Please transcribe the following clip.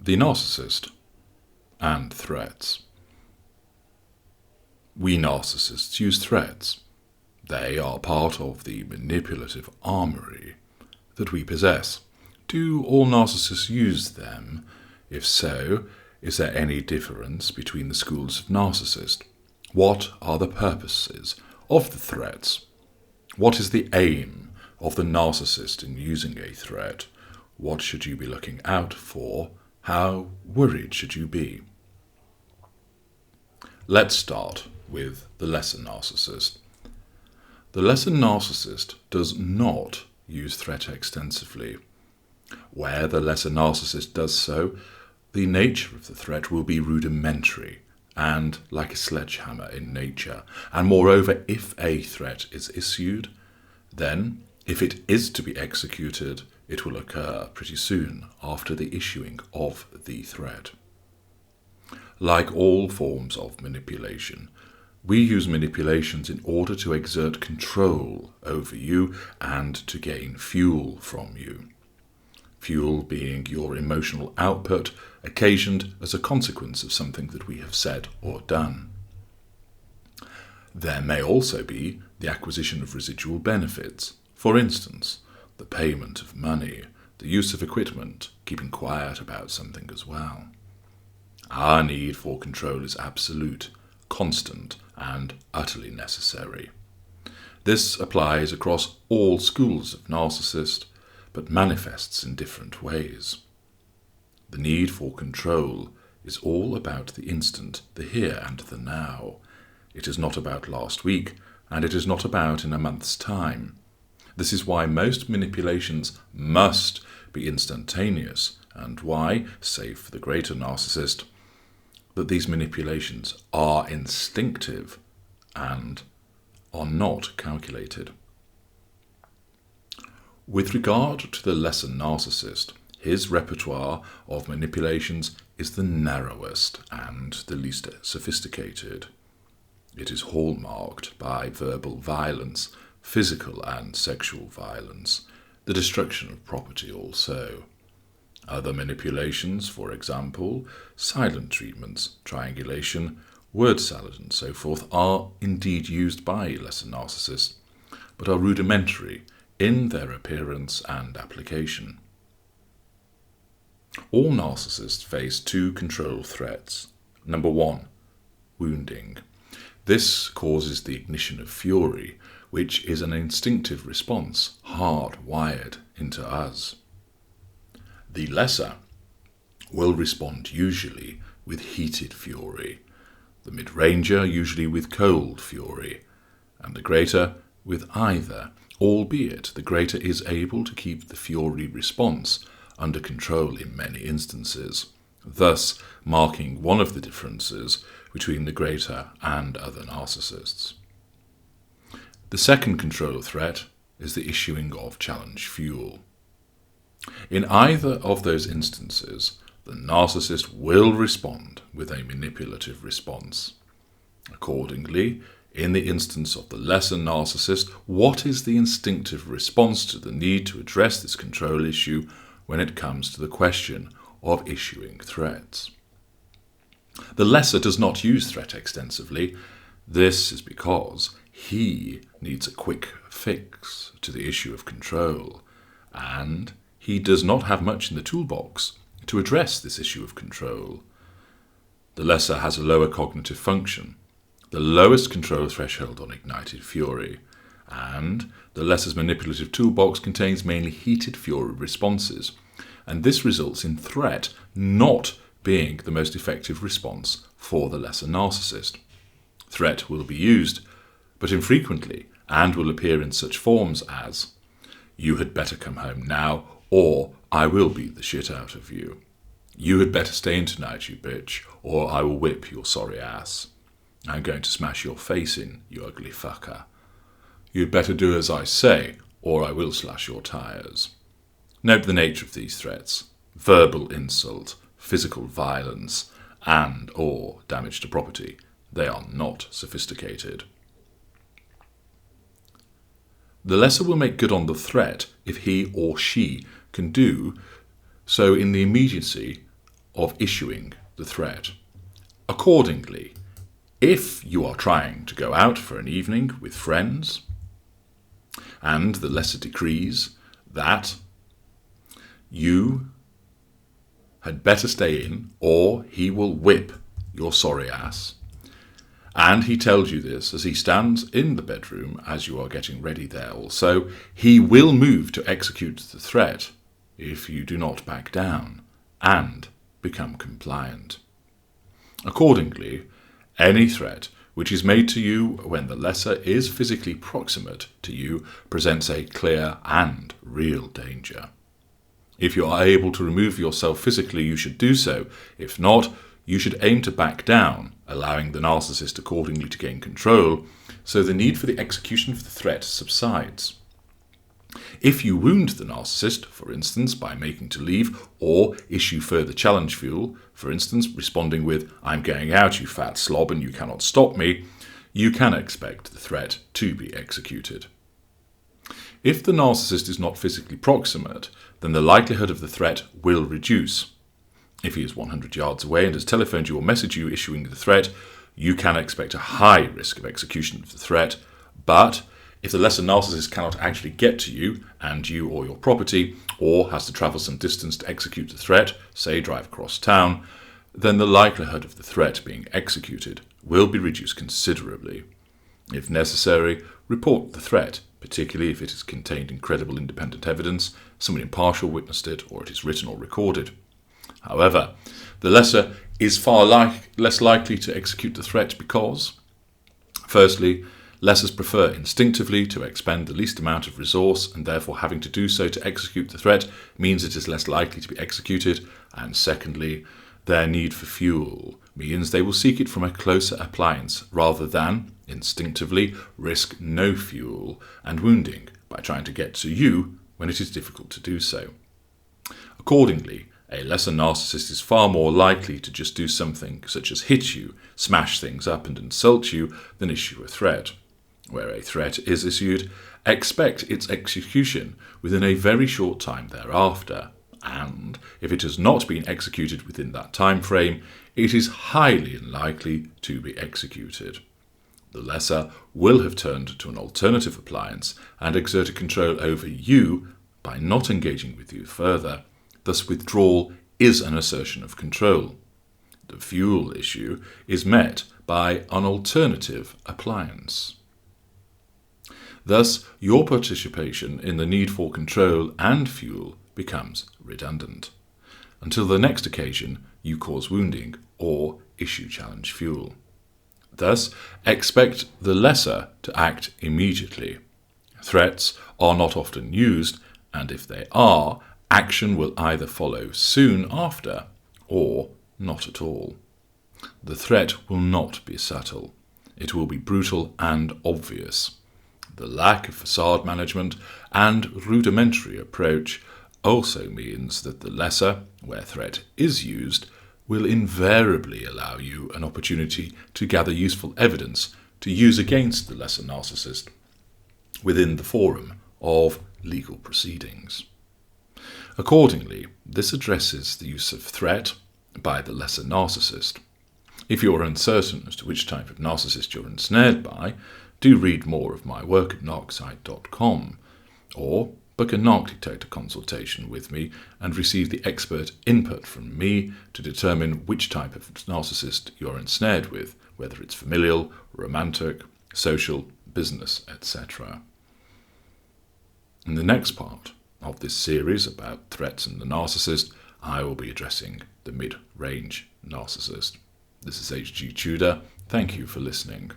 The narcissist and threats. We narcissists use threats. They are part of the manipulative armory that we possess. Do all narcissists use them? If so, is there any difference between the schools of narcissist? What are the purposes of the threats? What is the aim of the narcissist in using a threat? What should you be looking out for? How worried should you be? Let's start with the lesser narcissist. The lesser narcissist does not use threat extensively. Where the lesser narcissist does so, the nature of the threat will be rudimentary and like a sledgehammer in nature. And moreover, if a threat is issued, then if it is to be executed, it will occur pretty soon after the issuing of the threat. Like all forms of manipulation, we use manipulations in order to exert control over you and to gain fuel from you. Fuel being your emotional output occasioned as a consequence of something that we have said or done. There may also be the acquisition of residual benefits, for instance, the payment of money, the use of equipment, keeping quiet about something as well. Our need for control is absolute, constant, and utterly necessary. This applies across all schools of narcissist, but manifests in different ways. The need for control is all about the instant, the here and the now. It is not about last week, and it is not about in a month's time. This is why most manipulations must be instantaneous, and why, save for the greater narcissist, that these manipulations are instinctive and are not calculated. With regard to the lesser narcissist, his repertoire of manipulations is the narrowest and the least sophisticated. It is hallmarked by verbal violence, physical and sexual violence, the destruction of property also. Other manipulations, for example, silent treatments, triangulation, word salad and so forth, are indeed used by lesser narcissists, but are rudimentary in their appearance and application. All narcissists face two control threats. Number one, wounding. This causes the ignition of fury, which is an instinctive response hardwired into us. The lesser will respond usually with heated fury, the mid-ranger usually with cold fury, and the greater with either, albeit the greater is able to keep the fury response under control in many instances, thus marking one of the differences between the greater and other narcissists. The second control threat is the issuing of challenge fuel. In either of those instances, the narcissist will respond with a manipulative response. Accordingly, in the instance of the lesser narcissist, what is the instinctive response to the need to address this control issue when it comes to the question of issuing threats? The lesser does not use threat extensively. This is because he needs a quick fix to the issue of control, and he does not have much in the toolbox to address this issue of control. The lesser has a lower cognitive function, the lowest control threshold on ignited fury, and the lesser's manipulative toolbox contains mainly heated fury responses, and this results in threat not being the most effective response for the lesser narcissist. Threat will be used, but infrequently, and will appear in such forms as, "You had better come home now, or I will beat the shit out of you. You had better stay in tonight, you bitch, or I will whip your sorry ass. I'm going to smash your face in, you ugly fucker. You'd better do as I say, or I will slash your tires." Note the nature of these threats: verbal insult, physical violence, and or damage to property. They are not sophisticated. The lesser will make good on the threat if he or she can do so in the immediacy of issuing the threat. Accordingly, if you are trying to go out for an evening with friends and the lesser decrees that you had better stay in or he will whip your sorry ass, and he tells you this as he stands in the bedroom as you are getting ready there also, he will move to execute the threat if you do not back down and become compliant. Accordingly, any threat which is made to you when the lesser is physically proximate to you presents a clear and real danger. If you are able to remove yourself physically, you should do so. If not, you should aim to back down, allowing the narcissist accordingly to gain control, so the need for the execution of the threat subsides. If you wound the narcissist, for instance, by making to leave or issue further challenge fuel, for instance, responding with, "I'm going out, you fat slob, and you cannot stop me," you can expect the threat to be executed. If the narcissist is not physically proximate, then the likelihood of the threat will reduce. If he is 100 yards away and has telephoned you or messaged you issuing the threat, you can expect a high risk of execution of the threat, but if the lesser narcissist cannot actually get to you and you or your property, or has to travel some distance to execute the threat, say drive across town, then the likelihood of the threat being executed will be reduced considerably. If necessary, report the threat, particularly if it has contained incredible independent evidence, someone impartial witnessed it, or it is written or recorded. However, the lesser is far less likely to execute the threat because, firstly, lessers prefer instinctively to expend the least amount of resource, and therefore having to do so to execute the threat means it is less likely to be executed, and secondly, their need for fuel means they will seek it from a closer appliance rather than, instinctively, risk no fuel and wounding by trying to get to you when it is difficult to do so. Accordingly, a lesser narcissist is far more likely to just do something such as hit you, smash things up and insult you than issue a threat. Where a threat is issued, expect its execution within a very short time thereafter, and if it has not been executed within that time frame, it is highly unlikely to be executed. The lesser will have turned to an alternative appliance and exerted control over you by not engaging with you further. Thus, withdrawal is an assertion of control. The fuel issue is met by an alternative appliance. Thus, your participation in the need for control and fuel becomes redundant. Until the next occasion, you cause wounding or issue challenge fuel. Thus, expect the lesser to act immediately. Threats are not often used, and if they are, action will either follow soon after or not at all. The threat will not be subtle. It will be brutal and obvious. The lack of facade management and rudimentary approach also means that the lesser, where threat is used, will invariably allow you an opportunity to gather useful evidence to use against the lesser narcissist within the forum of legal proceedings. Accordingly, this addresses the use of threat by the lesser narcissist. If you are uncertain as to which type of narcissist you're ensnared by, do read more of my work at narcsite.com, or book a narc detector consultation with me and receive the expert input from me to determine which type of narcissist you're ensnared with, whether it's familial, romantic, social, business, etc. In the next part of this series about threats and the narcissist, I will be addressing the mid-range narcissist. This is H.G. Tudor. Thank you for listening.